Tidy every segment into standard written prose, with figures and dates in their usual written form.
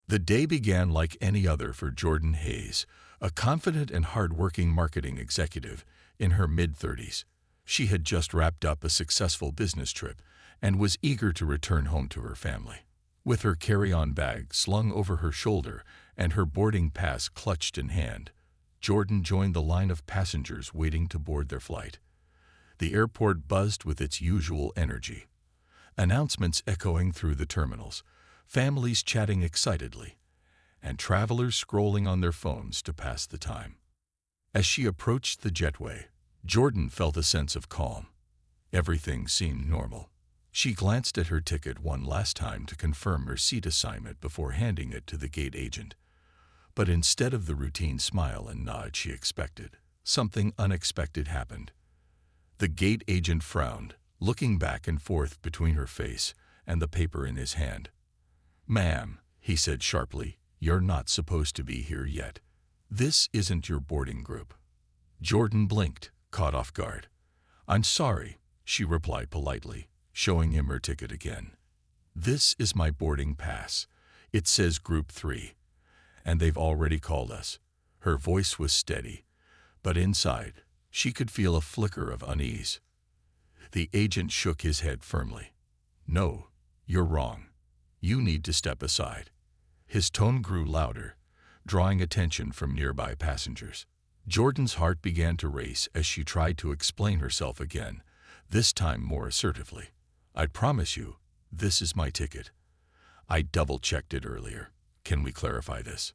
The day began like any other for Jordan Hayes, a confident and hard-working marketing executive in her mid-30s. She had just wrapped up a successful business trip and was eager to return home to her family. With her carry-on bag slung over her shoulder and her boarding pass clutched in hand, Jordan joined the line of passengers waiting to board their flight. The airport buzzed with its usual energy. Announcements echoing through the terminals, families chatting excitedly, and travelers scrolling on their phones to pass the time. As she approached the jetway, Jordan felt a sense of calm. Everything seemed normal. She glanced at her ticket one last time to confirm her seat assignment before handing it to the gate agent. But instead of the routine smile and nod she expected, something unexpected happened. The gate agent frowned, looking back and forth between her face and the paper in his hand. "Ma'am," he said sharply, "you're not supposed to be here yet. This isn't your boarding group." Jordan blinked, caught off guard. "I'm sorry," she replied politely, showing him her ticket again. "This is my boarding pass. It says Group 3. And they've already called us." Her voice was steady, but inside, she could feel a flicker of unease. The agent shook his head firmly. "No, you're wrong. You need to step aside." His tone grew louder, drawing attention from nearby passengers. Jordan's heart began to race as she tried to explain herself again, this time more assertively. "I promise you, this is my ticket. I double-checked it earlier. Can we clarify this?"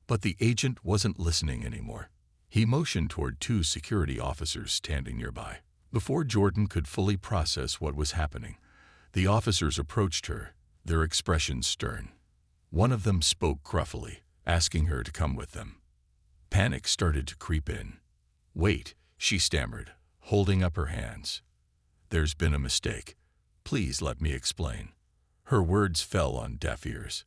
But the agent wasn't listening anymore. He motioned toward two security officers standing nearby. Before Jordan could fully process what was happening, the officers approached her, their expressions stern. One of them spoke gruffly, asking her to come with them. Panic started to creep in. "Wait," she stammered, holding up her hands. "There's been a mistake. Please let me explain." Her words fell on deaf ears.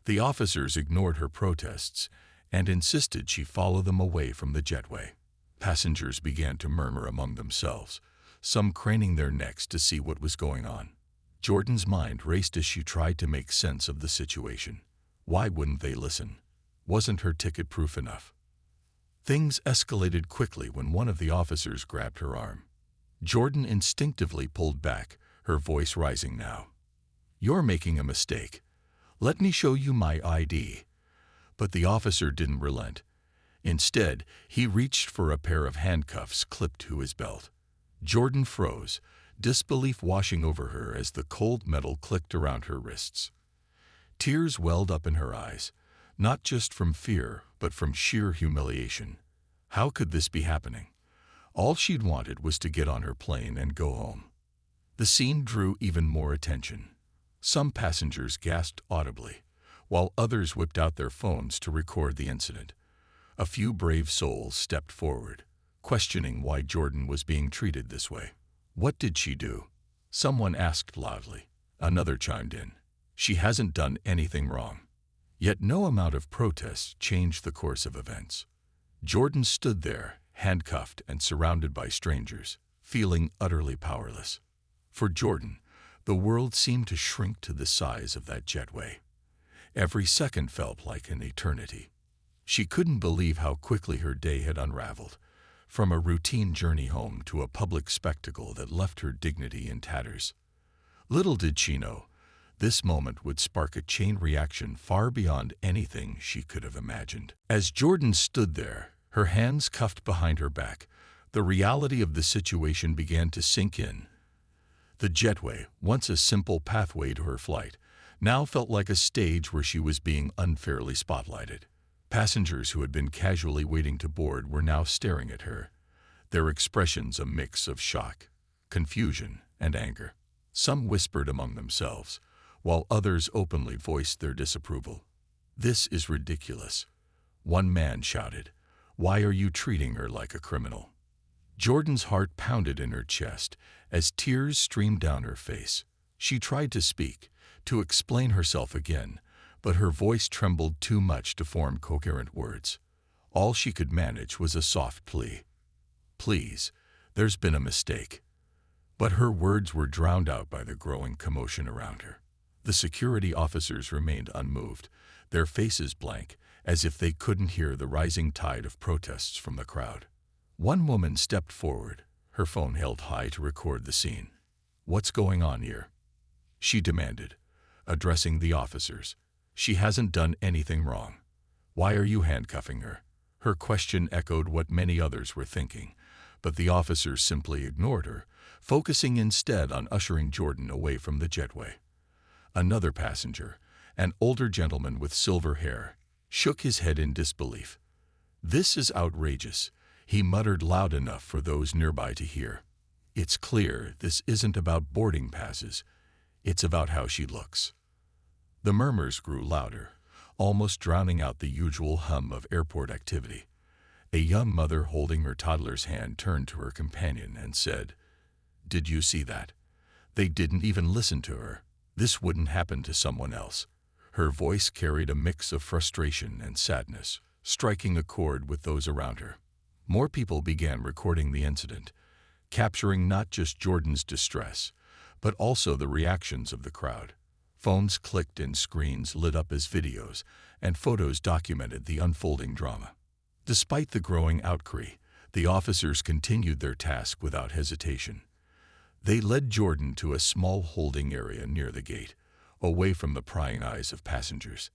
The officers ignored her protests and insisted she follow them away from the jetway. Passengers began to murmur among themselves, some craning their necks to see what was going on. Jordan's mind raced as she tried to make sense of the situation. Why wouldn't they listen? Wasn't her ticket proof enough? Things escalated quickly when one of the officers grabbed her arm. Jordan instinctively pulled back, her voice rising now. "You're making a mistake. Let me show you my ID." But the officer didn't relent. Instead, he reached for a pair of handcuffs clipped to his belt. Jordan froze, disbelief washing over her as the cold metal clicked around her wrists. Tears welled up in her eyes, not just from fear, but from sheer humiliation. How could this be happening? All she'd wanted was to get on her plane and go home. The scene drew even more attention. Some passengers gasped audibly, while others whipped out their phones to record the incident. A few brave souls stepped forward, questioning why Jordan was being treated this way. "What did she do?" someone asked loudly. Another chimed in. "She hasn't done anything wrong." Yet no amount of protest changed the course of events. Jordan stood there, handcuffed and surrounded by strangers, feeling utterly powerless. For Jordan, the world seemed to shrink to the size of that jetway. Every second felt like an eternity. She couldn't believe how quickly her day had unraveled, from a routine journey home to a public spectacle that left her dignity in tatters. Little did she know, this moment would spark a chain reaction far beyond anything she could have imagined. As Jordan stood there, her hands cuffed behind her back, the reality of the situation began to sink in. The jetway, once a simple pathway to her flight, now felt like a stage where she was being unfairly spotlighted. Passengers who had been casually waiting to board were now staring at her, their expressions a mix of shock, confusion, and anger. Some whispered among themselves, while others openly voiced their disapproval. "This is ridiculous," one man shouted. "Why are you treating her like a criminal?" Jordan's heart pounded in her chest as tears streamed down her face. She tried to speak, to explain herself again, but her voice trembled too much to form coherent words. All she could manage was a soft plea. "Please, there's been a mistake." But her words were drowned out by the growing commotion around her. The security officers remained unmoved, their faces blank, as if they couldn't hear the rising tide of protests from the crowd. One woman stepped forward, her phone held high to record the scene. "What's going on here?" she demanded, addressing the officers. "She hasn't done anything wrong. Why are you handcuffing her?" Her question echoed what many others were thinking, but the officers simply ignored her, focusing instead on ushering Jordan away from the jetway. Another passenger, an older gentleman with silver hair, shook his head in disbelief. "This is outrageous," he muttered loud enough for those nearby to hear. "It's clear this isn't about boarding passes. It's about how she looks." The murmurs grew louder, almost drowning out the usual hum of airport activity. A young mother holding her toddler's hand turned to her companion and said, "Did you see that? They didn't even listen to her. This wouldn't happen to someone else." Her voice carried a mix of frustration and sadness, striking a chord with those around her. More people began recording the incident, capturing not just Jordan's distress, but also the reactions of the crowd. Phones clicked and screens lit up as videos, and photos documented the unfolding drama. Despite the growing outcry, the officers continued their task without hesitation. They led Jordan to a small holding area near the gate, away from the prying eyes of passengers.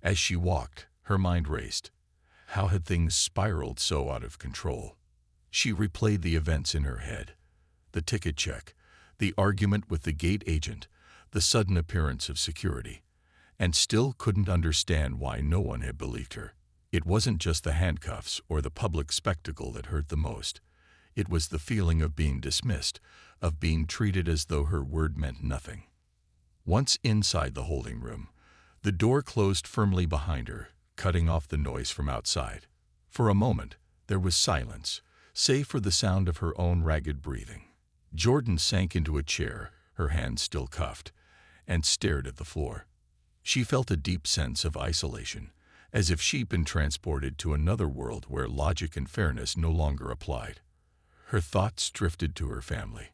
As she walked, her mind raced. How had things spiraled so out of control? She replayed the events in her head. The ticket check, the argument with the gate agent, the sudden appearance of security, and still couldn't understand why no one had believed her. It wasn't just the handcuffs or the public spectacle that hurt the most. It was the feeling of being dismissed, of being treated as though her word meant nothing. Once inside the holding room, the door closed firmly behind her, cutting off the noise from outside. For a moment, there was silence, save for the sound of her own ragged breathing. Jordan sank into a chair, her hands still cuffed, and stared at the floor. She felt a deep sense of isolation, as if she'd been transported to another world where logic and fairness no longer applied. Her thoughts drifted to her family,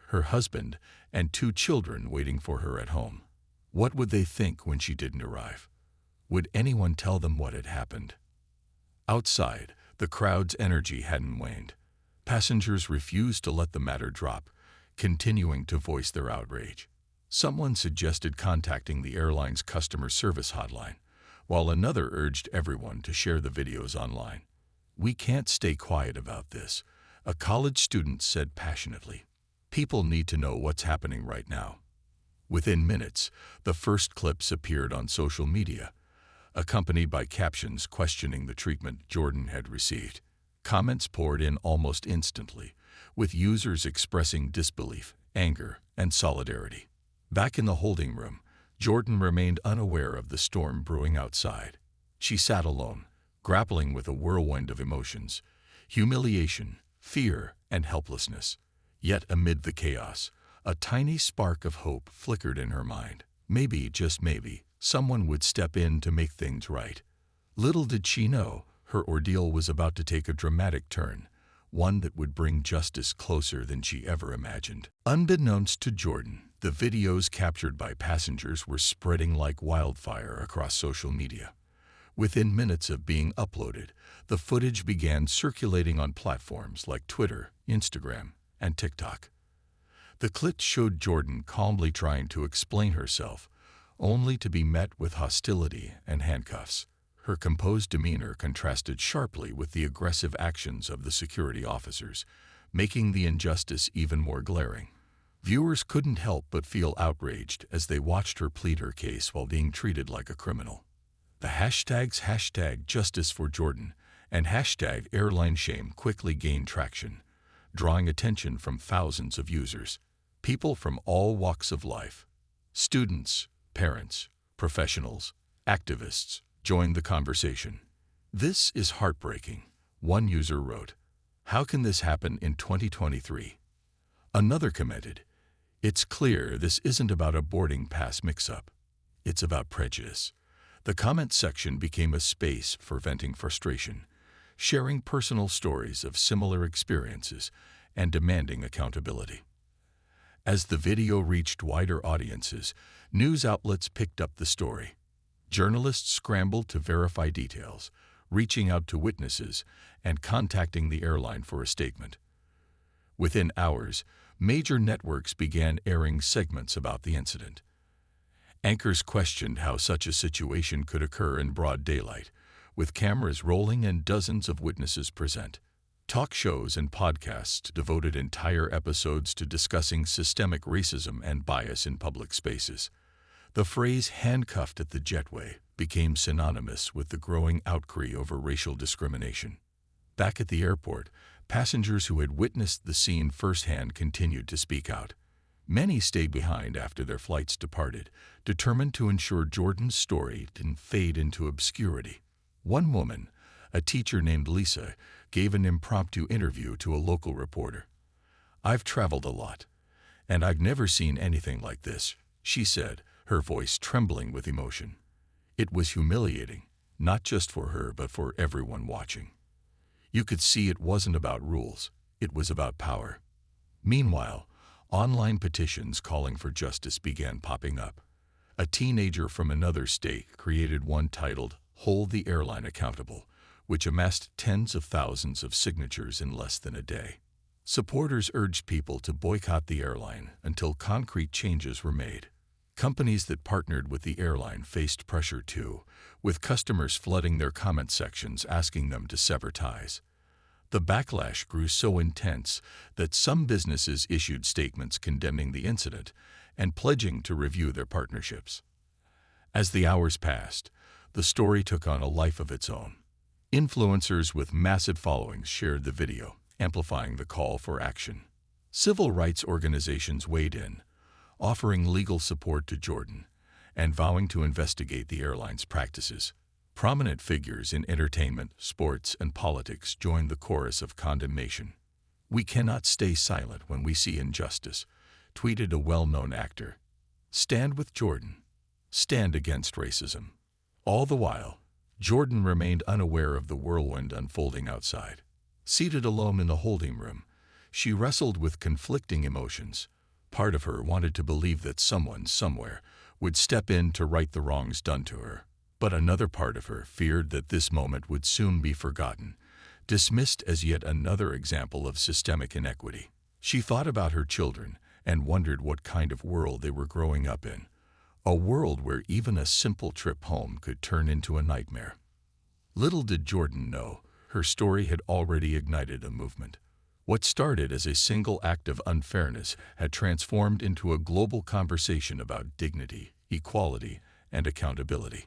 her husband and 2 children waiting for her at home. What would they think when she didn't arrive? Would anyone tell them what had happened? Outside, the crowd's energy hadn't waned. Passengers refused to let the matter drop, continuing to voice their outrage. Someone suggested contacting the airline's customer service hotline, while another urged everyone to share the videos online. "We can't stay quiet about this," a college student said passionately. "People need to know what's happening right now." Within minutes, the first clips appeared on social media, accompanied by captions questioning the treatment Jordan had received. Comments poured in almost instantly, with users expressing disbelief, anger, and solidarity. Back in the holding room, Jordan remained unaware of the storm brewing outside. She sat alone, grappling with a whirlwind of emotions: humiliation, fear, and helplessness. Yet amid the chaos, a tiny spark of hope flickered in her mind. Maybe, just maybe, someone would step in to make things right. Little did she know, her ordeal was about to take a dramatic turn, one that would bring justice closer than she ever imagined. Unbeknownst to Jordan, the videos captured by passengers were spreading like wildfire across social media. Within minutes of being uploaded, the footage began circulating on platforms like Twitter, Instagram, and TikTok. The clips showed Jordan calmly trying to explain herself, only to be met with hostility and handcuffs. Her composed demeanor contrasted sharply with the aggressive actions of the security officers, making the injustice even more glaring. Viewers couldn't help but feel outraged as they watched her plead her case while being treated like a criminal. The hashtags #Justice for Jordan and #AirlineShame quickly gained traction, drawing attention from thousands of users. People from all walks of life, students, parents, professionals, activists, joined the conversation. "This is heartbreaking," one user wrote. "How can this happen in 2023? Another commented, "It's clear this isn't about a boarding pass mix-up. It's about prejudice." The comment section became a space for venting frustration, sharing personal stories of similar experiences, and demanding accountability. As the video reached wider audiences, news outlets picked up the story. Journalists scrambled to verify details, reaching out to witnesses and contacting the airline for a statement. Within hours, major networks began airing segments about the incident. Anchors questioned how such a situation could occur in broad daylight, with cameras rolling and dozens of witnesses present. Talk shows and podcasts devoted entire episodes to discussing systemic racism and bias in public spaces. The phrase "handcuffed at the Jetway" became synonymous with the growing outcry over racial discrimination. Back at the airport, passengers who had witnessed the scene firsthand continued to speak out. Many stayed behind after their flights departed, determined to ensure Jordan's story didn't fade into obscurity. One woman, a teacher named Lisa, gave an impromptu interview to a local reporter. "I've traveled a lot, and I've never seen anything like this," she said, her voice trembling with emotion. It was humiliating, not just for her but for everyone watching. You could see it wasn't about rules, it was about power. Meanwhile, online petitions calling for justice began popping up. A teenager from another state created one titled "Hold the Airline Accountable," which amassed tens of thousands of signatures in less than a day. Supporters urged people to boycott the airline until concrete changes were made. Companies that partnered with the airline faced pressure too, with customers flooding their comment sections asking them to sever ties. The backlash grew so intense that some businesses issued statements condemning the incident and pledging to review their partnerships. As the hours passed, the story took on a life of its own. Influencers with massive followings shared the video, amplifying the call for action. Civil rights organizations weighed in, offering legal support to Jordan and vowing to investigate the airline's practices. Prominent figures in entertainment, sports, and politics joined the chorus of condemnation. "We cannot stay silent when we see injustice," tweeted a well-known actor. "Stand with Jordan. Stand against racism." All the while, Jordan remained unaware of the whirlwind unfolding outside. Seated alone in the holding room, she wrestled with conflicting emotions. Part of her wanted to believe that someone, somewhere, would step in to right the wrongs done to her. But another part of her feared that this moment would soon be forgotten, dismissed as yet another example of systemic inequity. She thought about her children and wondered what kind of world they were growing up in. A world where even a simple trip home could turn into a nightmare. Little did Jordan know, her story had already ignited a movement. What started as a single act of unfairness had transformed into a global conversation about dignity, equality, and accountability.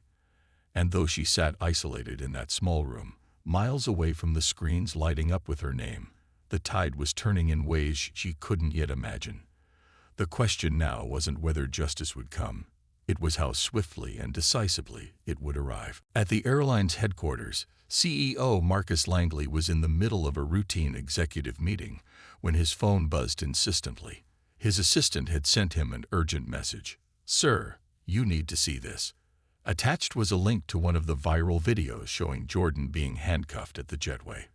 And though she sat isolated in that small room, miles away from the screens lighting up with her name, the tide was turning in ways she couldn't yet imagine. The question now wasn't whether justice would come. It was how swiftly and decisively it would arrive. At the airline's headquarters, CEO Marcus Langley was in the middle of a routine executive meeting when his phone buzzed insistently. His assistant had sent him an urgent message. "Sir, you need to see this." Attached was a link to one of the viral videos showing Jordan being handcuffed at the Jetway.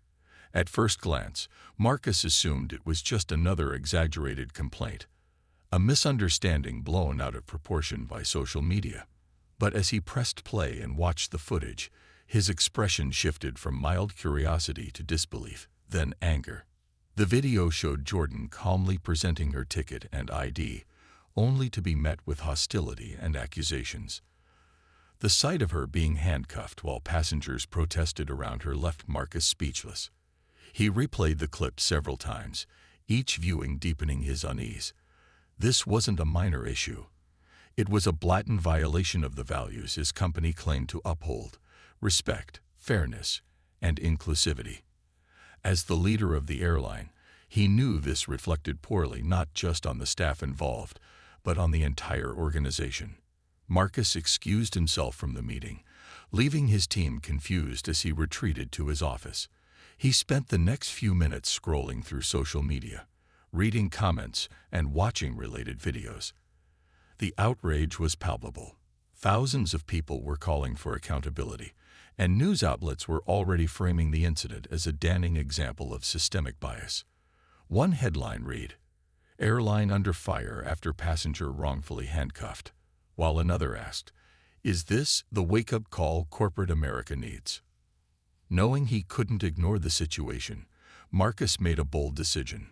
At first glance, Marcus assumed it was just another exaggerated complaint, a misunderstanding blown out of proportion by social media. But as he pressed play and watched the footage, his expression shifted from mild curiosity to disbelief, then anger. The video showed Jordan calmly presenting her ticket and ID, only to be met with hostility and accusations. The sight of her being handcuffed while passengers protested around her left Marcus speechless. He replayed the clip several times, each viewing deepening his unease. This wasn't a minor issue. It was a blatant violation of the values his company claimed to uphold: respect, fairness, and inclusivity. As the leader of the airline, he knew this reflected poorly not just on the staff involved, but on the entire organization. Marcus excused himself from the meeting, leaving his team confused as he retreated to his office. He spent the next few minutes scrolling through social media, reading comments and watching related videos. The outrage was palpable. Thousands of people were calling for accountability, and news outlets were already framing the incident as a damning example of systemic bias. One headline read, "Airline under fire after passenger wrongfully handcuffed," while another asked, Is this the wake-up call corporate America needs? Knowing he couldn't ignore the situation, Marcus made a bold decision.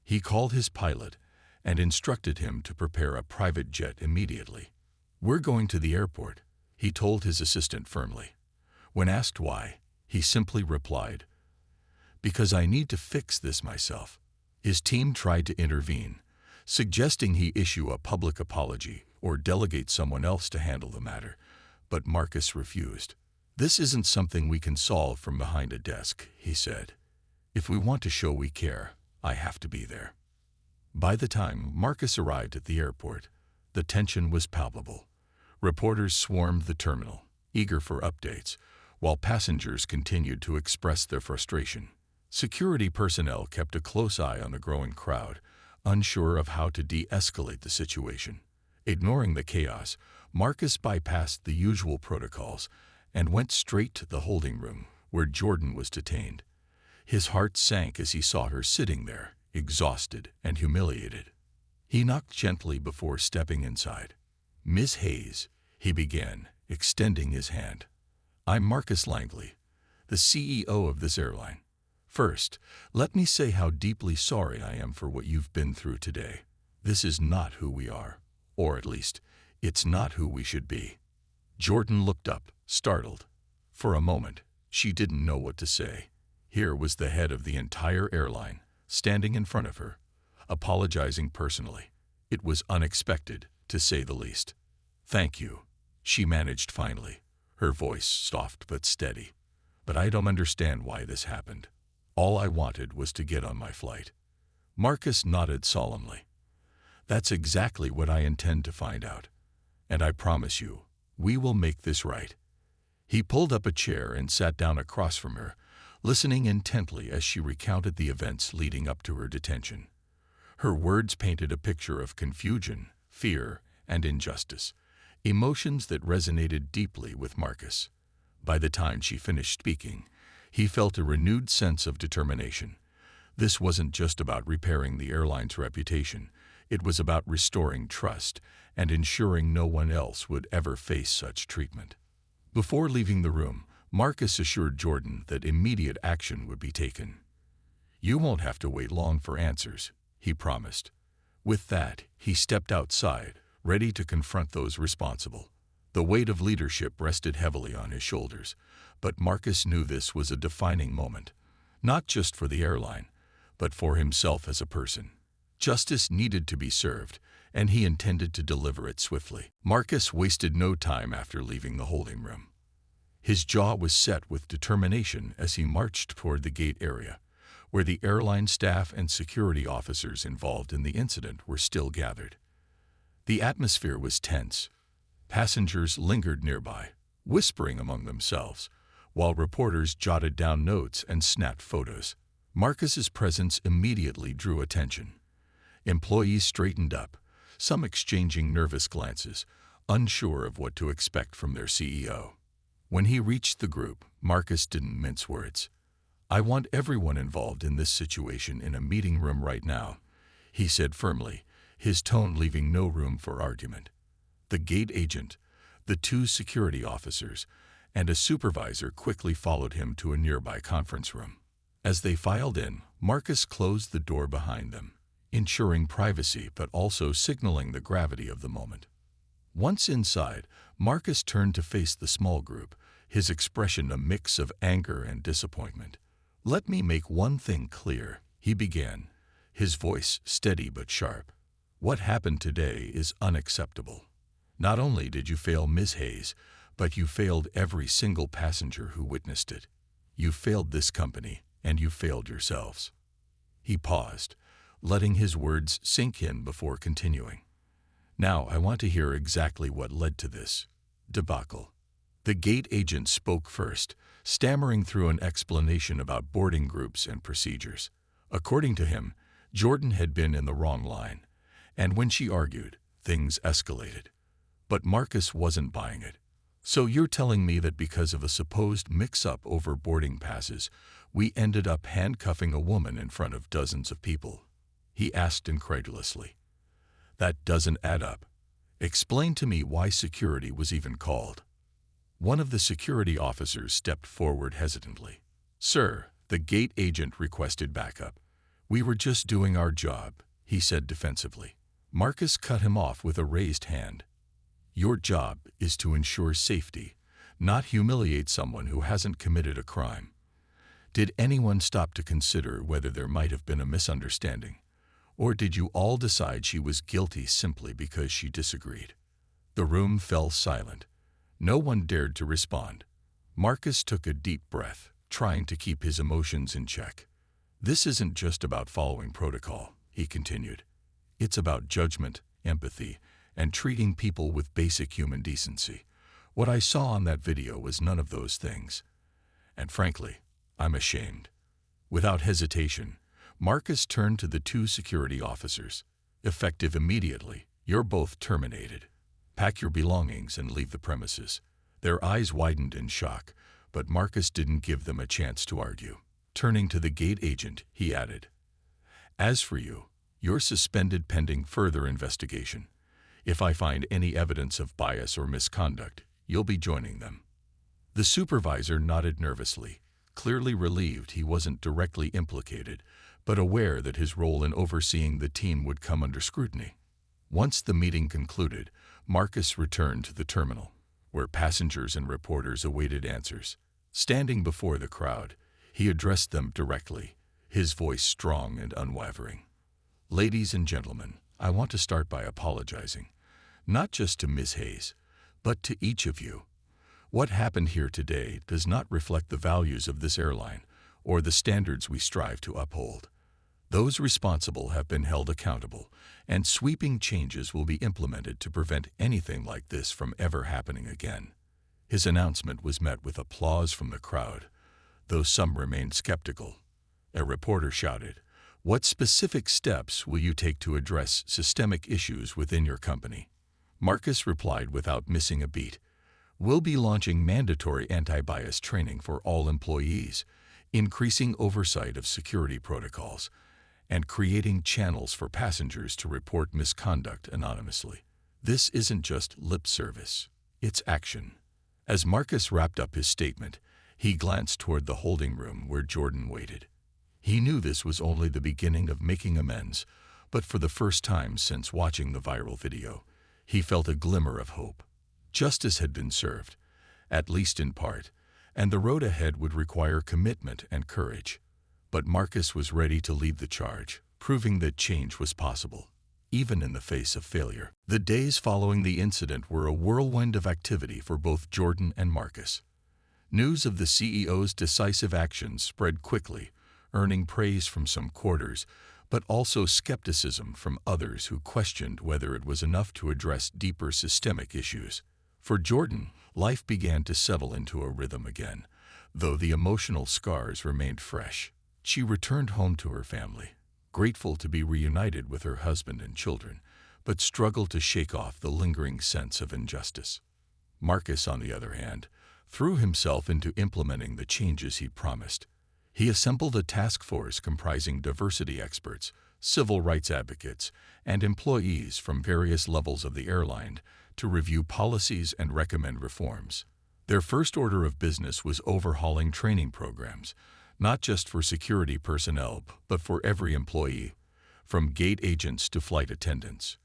He called his pilot and instructed him to prepare a private jet immediately. "We're going to the airport," he told his assistant firmly. When asked why, he simply replied, "Because I need to fix this myself." His team tried to intervene, suggesting he issue a public apology or delegate someone else to handle the matter, but Marcus refused. "This isn't something we can solve from behind a desk," he said. "If we want to show we care, I have to be there." By the time Marcus arrived at the airport, the tension was palpable. Reporters swarmed the terminal, eager for updates, while passengers continued to express their frustration. Security personnel kept a close eye on the growing crowd, unsure of how to de-escalate the situation. Ignoring the chaos, Marcus bypassed the usual protocols and went straight to the holding room where Jordan was detained. His heart sank as he saw her sitting there, exhausted and humiliated. He knocked gently before stepping inside. "Miss Hayes," he began, extending his hand. "I'm Marcus Langley, the CEO of this airline. First, let me say how deeply sorry I am for what you've been through today. This is not who we are, or at least, it's not who we should be." Jordan looked up, startled. For a moment, she didn't know what to say. Here was the head of the entire airline, standing in front of her, apologizing personally. It was unexpected, to say the least. "Thank you," she managed finally, her voice soft but steady. "But I don't understand why this happened. All I wanted was to get on my flight." Marcus nodded solemnly. "That's exactly what I intend to find out. And I promise you, we will make this right." He pulled up a chair and sat down across from her, listening intently as she recounted the events leading up to her detention. Her words painted a picture of confusion, fear, and injustice, emotions that resonated deeply with Marcus. By the time she finished speaking, he felt a renewed sense of determination. This wasn't just about repairing the airline's reputation. It was about restoring trust and ensuring no one else would ever face such treatment. Before leaving the room, Marcus assured Jordan that immediate action would be taken. "You won't have to wait long for answers," he promised. With that, he stepped outside, ready to confront those responsible. The weight of leadership rested heavily on his shoulders, but Marcus knew this was a defining moment, not just for the airline, but for himself as a person. Justice needed to be served, and he intended to deliver it swiftly. Marcus wasted no time after leaving the holding room. His jaw was set with determination as he marched toward the gate area, where the airline staff and security officers involved in the incident were still gathered. The atmosphere was tense. Passengers lingered nearby, whispering among themselves, while reporters jotted down notes and snapped photos. Marcus's presence immediately drew attention. Employees straightened up, some exchanging nervous glances, unsure of what to expect from their CEO. When he reached the group, Marcus didn't mince words. "I want everyone involved in this situation in a meeting room right now," he said firmly, his tone leaving no room for argument. The gate agent, the two security officers, and a supervisor quickly followed him to a nearby conference room. As they filed in, Marcus closed the door behind them, ensuring privacy but also signaling the gravity of the moment. Once inside, Marcus turned to face the small group, his expression a mix of anger and disappointment. "Let me make one thing clear," he began, his voice steady but sharp. "What happened today is unacceptable. Not only did you fail Ms. Hayes, but you failed every single passenger who witnessed it. You failed this company, and you failed yourselves." He paused, letting his words sink in before continuing. "Now I want to hear exactly what led to this debacle." The gate agent spoke first, stammering through an explanation about boarding groups and procedures. According to him, Jordan had been in the wrong line, and when she argued, things escalated. But Marcus wasn't buying it. "So you're telling me that because of a supposed mix-up over boarding passes, we ended up handcuffing a woman in front of dozens of people?" he asked incredulously. "That doesn't add up. Explain to me why security was even called." One of the security officers stepped forward hesitantly. "Sir, the gate agent requested backup. We were just doing our job," he said defensively. Marcus cut him off with a raised hand. "Your job is to ensure safety, not humiliate someone who hasn't committed a crime. Did anyone stop to consider whether there might have been a misunderstanding? Or did you all decide she was guilty simply because she disagreed?" The room fell silent. No one dared to respond. Marcus took a deep breath, trying to keep his emotions in check. "This isn't just about following protocol," he continued. "It's about judgment, empathy, and treating people with basic human decency. What I saw on that video was none of those things. And frankly, I'm ashamed." Without hesitation, Marcus turned to the two security officers. "Effective immediately, you're both terminated. Pack your belongings and leave the premises." Their eyes widened in shock, but Marcus didn't give them a chance to argue. Turning to the gate agent, he added, "As for you, you're suspended pending further investigation. If I find any evidence of bias or misconduct, you'll be joining them." The supervisor nodded nervously, clearly relieved he wasn't directly implicated, but aware that his role in overseeing the team would come under scrutiny. Once the meeting concluded, Marcus returned to the terminal, where passengers and reporters awaited answers. Standing before the crowd, he addressed them directly, his voice strong and unwavering. "Ladies and gentlemen, I want to start by apologizing, not just to Ms. Hayes, but to each of you. What happened here today does not reflect the values of this airline or the standards we strive to uphold. Those responsible have been held accountable, and sweeping changes will be implemented to prevent anything like this from ever happening again." His announcement was met with applause from the crowd, though some remained skeptical. A reporter shouted, "What specific steps will you take to address systemic issues within your company?" Marcus replied without missing a beat, "We'll be launching mandatory anti-bias training for all employees, increasing oversight of security protocols, and creating channels for passengers to report misconduct anonymously. This isn't just lip service, it's action." As Marcus wrapped up his statement, he glanced toward the holding room where Jordan waited. He knew this was only the beginning of making amends, but for the first time since watching the viral video, he felt a glimmer of hope. Justice had been served, at least in part, and the road ahead would require commitment and courage. But Marcus was ready to lead the charge, proving that change was possible, even in the face of failure. The days following the incident were a whirlwind of activity for both Jordan and Marcus. News of the CEO's decisive actions spread quickly, earning praise from some quarters, but also skepticism from others who questioned whether it was enough to address deeper systemic issues. For Jordan, life began to settle into a rhythm again, though the emotional scars remained fresh. She returned home to her family, grateful to be reunited with her husband and children, but struggled to shake off the lingering sense of injustice. Marcus, on the other hand, threw himself into implementing the changes he promised. He assembled a task force comprising diversity experts, civil rights advocates, and employees from various levels of the airline to review policies and recommend reforms. Their first order of business was overhauling training programs, not just for security personnel, but for every employee, from gate agents to flight attendants.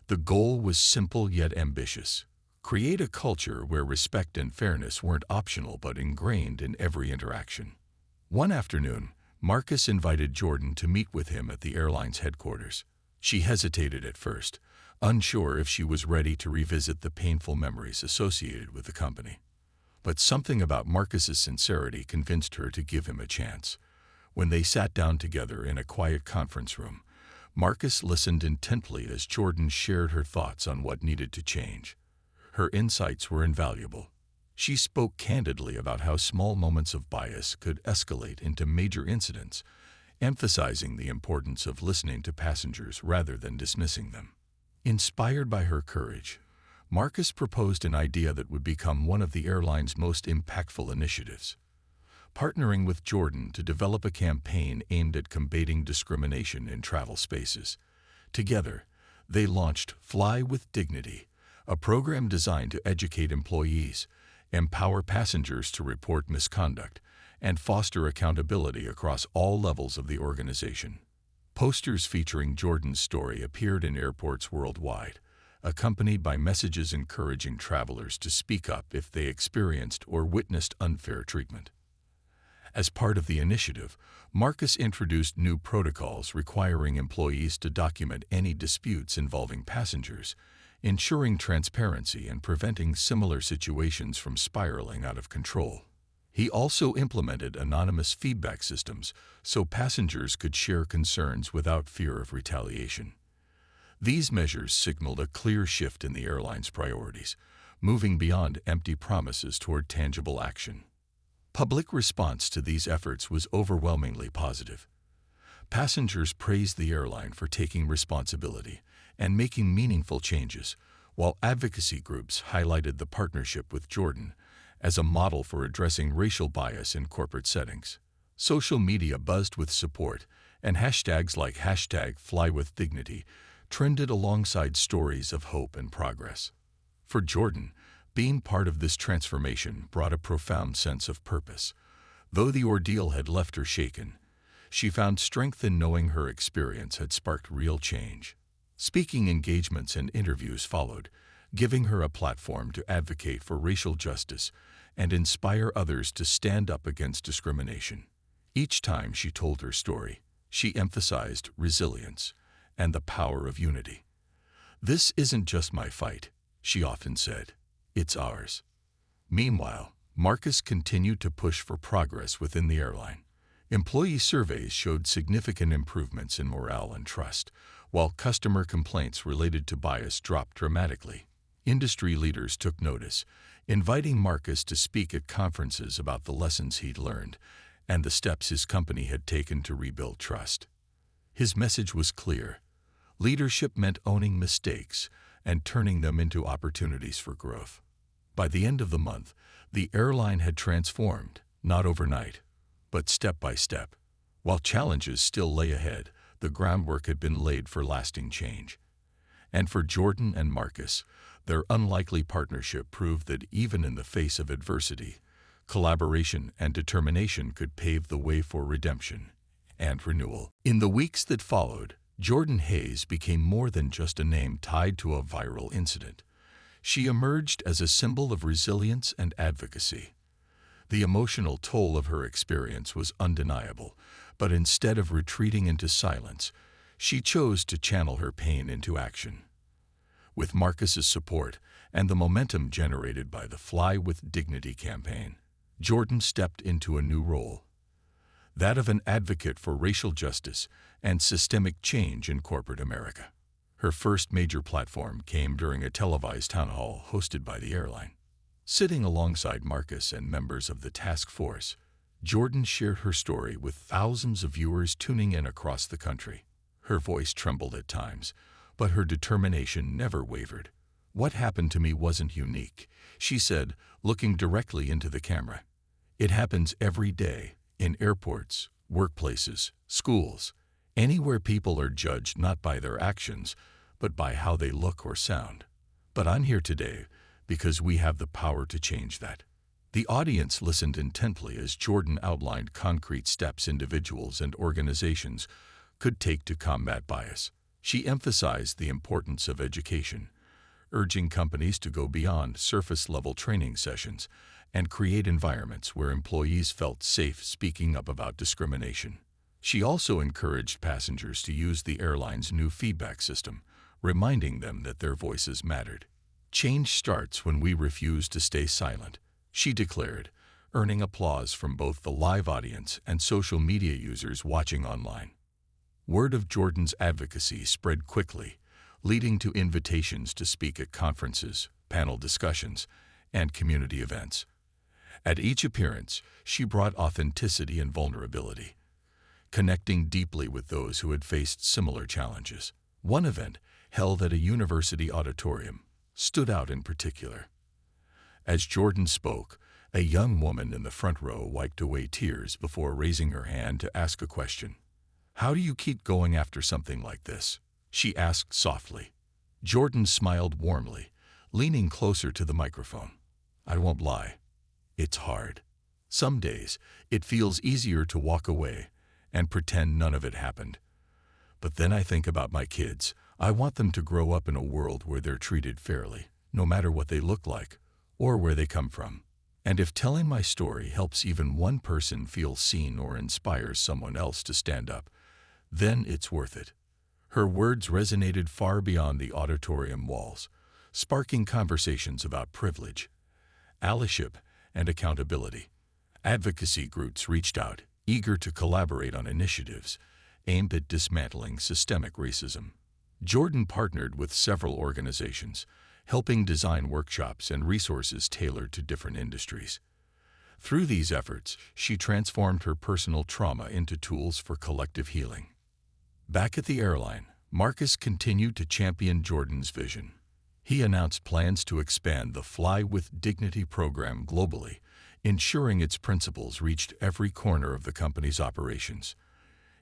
The goal was simple yet ambitious: create a culture where respect and fairness weren't optional but ingrained in every interaction. One afternoon, Marcus invited Jordan to meet with him at the airline's headquarters. She hesitated at first, unsure if she was ready to revisit the painful memories associated with the company. But something about Marcus's sincerity convinced her to give him a chance. When they sat down together in a quiet conference room, Marcus listened intently as Jordan shared her thoughts on what needed to change. Her insights were invaluable. She spoke candidly about how small moments of bias could escalate into major incidents, emphasizing the importance of listening to passengers rather than dismissing them. Inspired by her courage, Marcus proposed an idea that would become one of the airline's most impactful initiatives: partnering with Jordan to develop a campaign aimed at combating discrimination in travel spaces. Together, They launched Fly with Dignity, a program designed to educate employees, empower passengers to report misconduct, and foster accountability across all levels of the organization. Posters featuring Jordan's story appeared in airports worldwide, accompanied by messages encouraging travelers to speak up if they experienced or witnessed unfair treatment. As part of the initiative, Marcus introduced new protocols requiring employees to document any disputes involving passengers, ensuring transparency and preventing similar situations from spiraling out of control. He also implemented anonymous feedback systems so passengers could share concerns without fear of retaliation. These measures signaled a clear shift in the airline's priorities, moving beyond empty promises toward tangible action. Public response to these efforts was overwhelmingly positive. Passengers praised the airline for taking responsibility and making meaningful changes, while advocacy groups highlighted the partnership with Jordan as a model for addressing racial bias in corporate settings. Social media buzzed with support, and hashtags like #FlyWithDignity trended alongside stories of hope and progress. For Jordan, being part of this transformation brought a profound sense of purpose. Though the ordeal had left her shaken, she found strength in knowing her experience had sparked real change. Speaking engagements and interviews followed, giving her a platform to advocate for racial justice and inspire others to stand up against discrimination. Each time she told her story, she emphasized resilience and the power of unity. "This isn't just my fight," she often said. "It's ours." Meanwhile, Marcus continued to push for progress within the airline. Employee surveys showed significant improvements in morale and trust, while customer complaints related to bias dropped dramatically. Industry leaders took notice, inviting Marcus to speak at conferences about the lessons he'd learned and the steps his company had taken to rebuild trust. His message was clear. Leadership meant owning mistakes and turning them into opportunities for growth. By the end of the month, the airline had transformed, not overnight, but step by step. While challenges still lay ahead, the groundwork had been laid for lasting change. And for Jordan and Marcus, their unlikely partnership proved that even in the face of adversity, collaboration and determination could pave the way for redemption and renewal. In the weeks that followed, Jordan Hayes became more than just a name tied to a viral incident. She emerged as a symbol of resilience and advocacy. The emotional toll of her experience was undeniable, but instead of retreating into silence, she chose to channel her pain into action. With Marcus's support and the momentum generated by the Fly with Dignity campaign, Jordan stepped into a new role, that of an advocate for racial justice and systemic change in corporate America. Her first major platform came during a televised town hall hosted by the airline. Sitting alongside Marcus and members of the task force, Jordan shared her story with thousands of viewers tuning in across the country. Her voice trembled at times, but her determination never wavered. "What happened to me wasn't unique," she said, looking directly into the camera. "It happens every day, in airports, workplaces, schools, anywhere people are judged not by their actions, but by how they look or sound. But I'm here today because we have the power to change that." The audience listened intently as Jordan outlined concrete steps individuals and organizations could take to combat bias. She emphasized the importance of education, urging companies to go beyond surface-level training sessions and create environments where employees felt safe speaking up about discrimination. She also encouraged passengers to use the airline's new feedback system, reminding them that their voices mattered. "Change starts when we refuse to stay silent," she declared, earning applause from both the live audience and social media users watching online. Word of Jordan's advocacy spread quickly, leading to invitations to speak at conferences, panel discussions, and community events. At each appearance, she brought authenticity and vulnerability, connecting deeply with those who had faced similar challenges. One event, held at a university auditorium, stood out in particular. As Jordan spoke, a young woman in the front row wiped away tears before raising her hand to ask a question. "How do you keep going after something like this?" she asked softly. Jordan smiled warmly, leaning closer to the microphone. I won't lie. It's hard. Some days, it feels easier to walk away and pretend none of it happened. But then I think about my kids. I want them to grow up in a world where they're treated fairly, no matter what they look like or where they come from. And if telling my story helps even one person feel seen or inspires someone else to stand up, then it's worth it. Her words resonated far beyond the auditorium walls, sparking conversations about privilege, allyship, and accountability. Advocacy groups reached out, eager to collaborate on initiatives aimed at dismantling systemic racism. Jordan partnered with several organizations, helping design workshops and resources tailored to different industries. Through these efforts, she transformed her personal trauma into tools for collective healing. Back at the airline, Marcus continued to champion Jordan's vision. He announced plans to expand the Fly with Dignity program globally, ensuring its principles reached every corner of the company's operations.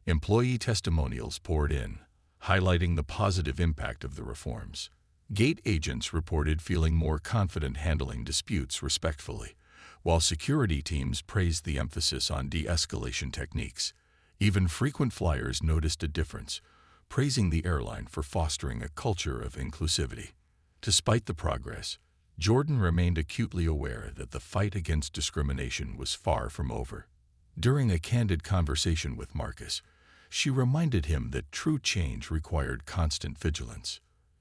Employee testimonials poured in, highlighting the positive impact of the reforms. Gate agents reported feeling more confident handling disputes respectfully, while security teams praised the emphasis on de-escalation techniques. Even frequent flyers noticed a difference, praising the airline for fostering a culture of inclusivity. Despite the progress, Jordan remained acutely aware that the fight against discrimination was far from over. During a candid conversation with Marcus, she reminded him that true change required constant vigilance.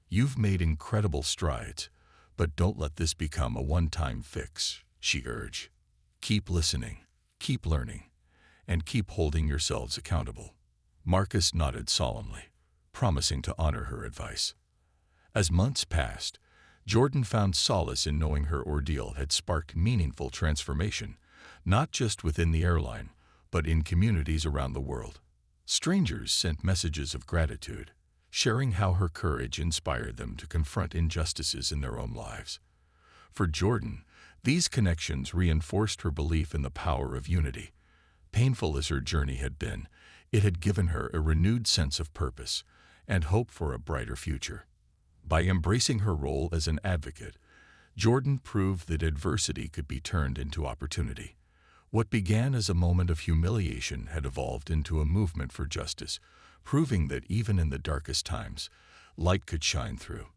You've made incredible strides, but don't let this become a one-time fix, she urged. Keep listening, keep learning, and keep holding yourselves accountable. Marcus nodded solemnly, promising to honor her advice. As months passed, Jordan found solace in knowing her ordeal had sparked meaningful transformation, not just within the airline, but in communities around the world. Strangers sent messages of gratitude, sharing how her courage inspired them to confront injustices in their own lives. For Jordan, these connections reinforced her belief in the power of unity. Painful as her journey had been, it had given her a renewed sense of purpose and hope for a brighter future. By embracing her role as an advocate, Jordan proved that adversity could be turned into opportunity. What began as a moment of humiliation had evolved into a movement for justice, proving that even in the darkest times, light could shine through.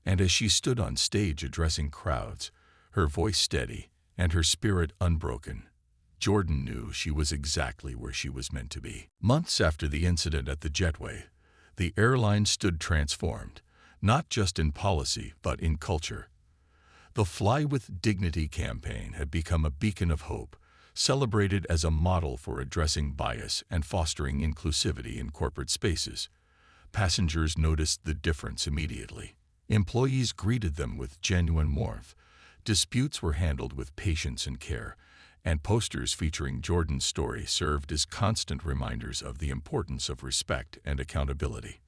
And as she stood on stage addressing crowds, her voice steady and her spirit unbroken, Jordan knew she was exactly where she was meant to be. Months after the incident at the Jetway, the airline stood transformed, not just in policy but in culture. The Fly with Dignity campaign had become a beacon of hope, celebrated as a model for addressing bias and fostering inclusivity in corporate spaces. Passengers noticed the difference immediately. Employees greeted them with genuine warmth. Disputes were handled with patience and care, and posters featuring Jordan's story served as constant reminders of the importance of respect and accountability.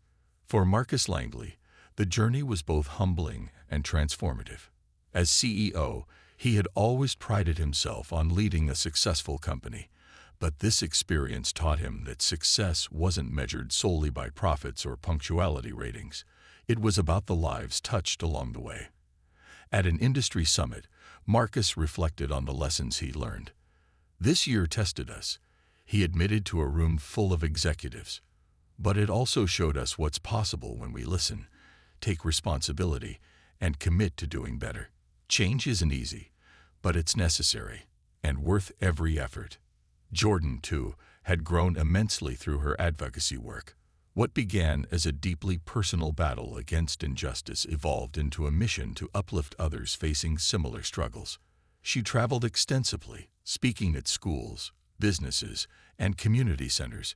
For Marcus Langley, the journey was both humbling and transformative. As CEO, he had always prided himself on leading a successful company, but this experience taught him that success wasn't measured solely by profits or punctuality ratings. It was about the lives touched along the way. At an industry summit, Marcus reflected on the lessons he learned. This year tested us, he admitted to a room full of executives. But it also showed us what's possible when we listen, take responsibility, and commit to doing better. Change isn't easy, but it's necessary and worth every effort. Jordan, too, had grown immensely through her advocacy work. What began as a deeply personal battle against injustice evolved into a mission to uplift others facing similar struggles. She traveled extensively, speaking at schools, businesses, and community centers,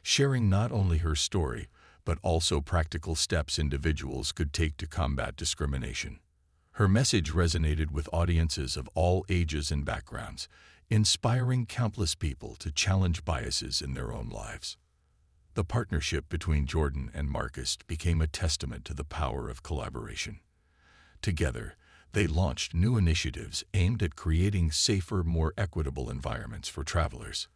sharing not only her story, but also practical steps individuals could take to combat discrimination. Her message resonated with audiences of all ages and backgrounds, inspiring countless people to challenge biases in their own lives. The partnership between Jordan and Marcus became a testament to the power of collaboration. Together, they launched new initiatives aimed at creating safer, more equitable environments for travelers.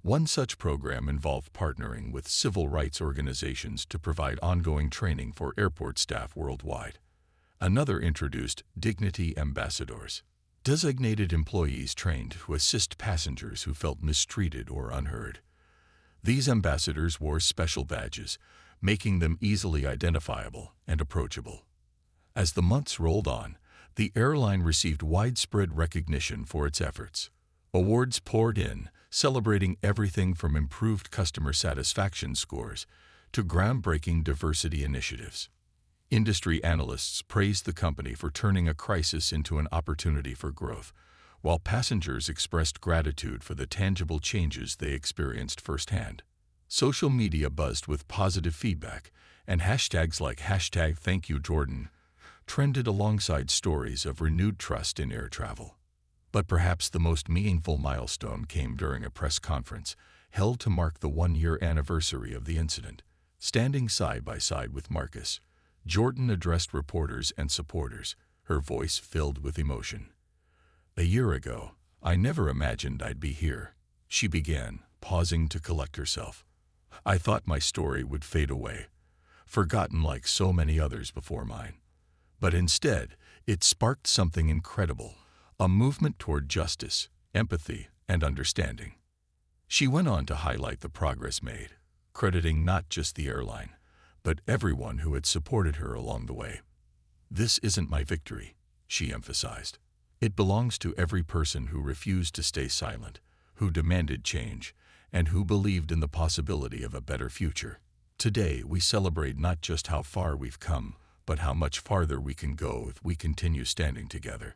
One such program involved partnering with civil rights organizations to provide ongoing training for airport staff worldwide. Another introduced Dignity Ambassadors, designated employees trained to assist passengers who felt mistreated or unheard. These ambassadors wore special badges, making them easily identifiable and approachable. As the months rolled on, the airline received widespread recognition for its efforts. Awards poured in, celebrating everything from improved customer satisfaction scores to groundbreaking diversity initiatives. Industry analysts praised the company for turning a crisis into an opportunity for growth, while passengers expressed gratitude for the tangible changes they experienced firsthand. Social media buzzed with positive feedback, and hashtags like #ThankYouJordan trended alongside stories of renewed trust in air travel. But perhaps the most meaningful milestone came during a press conference held to mark the one-year anniversary of the incident. Standing side by side with Marcus, Jordan addressed reporters and supporters, her voice filled with emotion. "A year ago, I never imagined I'd be here," she began, pausing to collect herself. "I thought my story would fade away, forgotten like so many others before mine. But instead, it sparked something incredible, a movement toward justice, empathy, and understanding." She went on to highlight the progress made, crediting not just the airline, but everyone who had supported her along the way. "This isn't my victory," she emphasized. "It belongs to every person who refused to stay silent, who demanded change, and who believed in the possibility of a better future. Today, we celebrate not just how far we've come, but how much farther we can go if we continue standing together."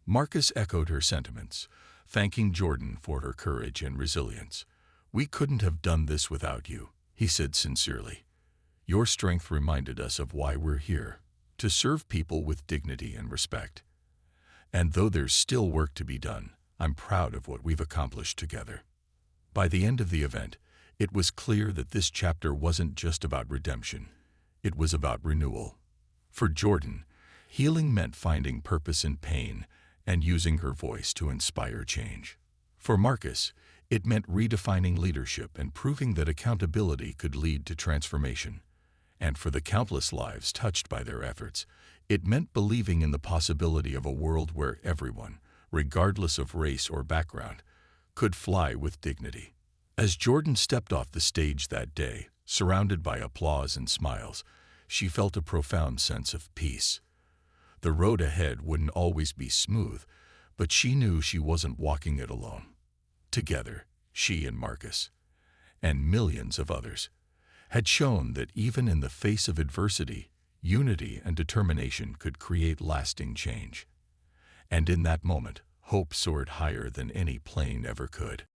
Marcus echoed her sentiments, thanking Jordan for her courage and resilience. "We couldn't have done this without you," he said sincerely. "Your strength reminded us of why we're here, to serve people with dignity and respect. And though there's still work to be done, I'm proud of what we've accomplished together." By the end of the event, it was clear that this chapter wasn't just about redemption. It was about renewal. For Jordan, healing meant finding purpose in pain and using her voice to inspire change. For Marcus, it meant redefining leadership and proving that accountability could lead to transformation. And for the countless lives touched by their efforts, it meant believing in the possibility of a world where everyone, regardless of race or background, could fly with dignity. As Jordan stepped off the stage that day, surrounded by applause and smiles, she felt a profound sense of peace. The road ahead wouldn't always be smooth, but she knew she wasn't walking it alone. Together, she and Marcus, and millions of others, had shown that even in the face of adversity, unity and determination could create lasting change. And in that moment, hope soared higher than any plane ever could.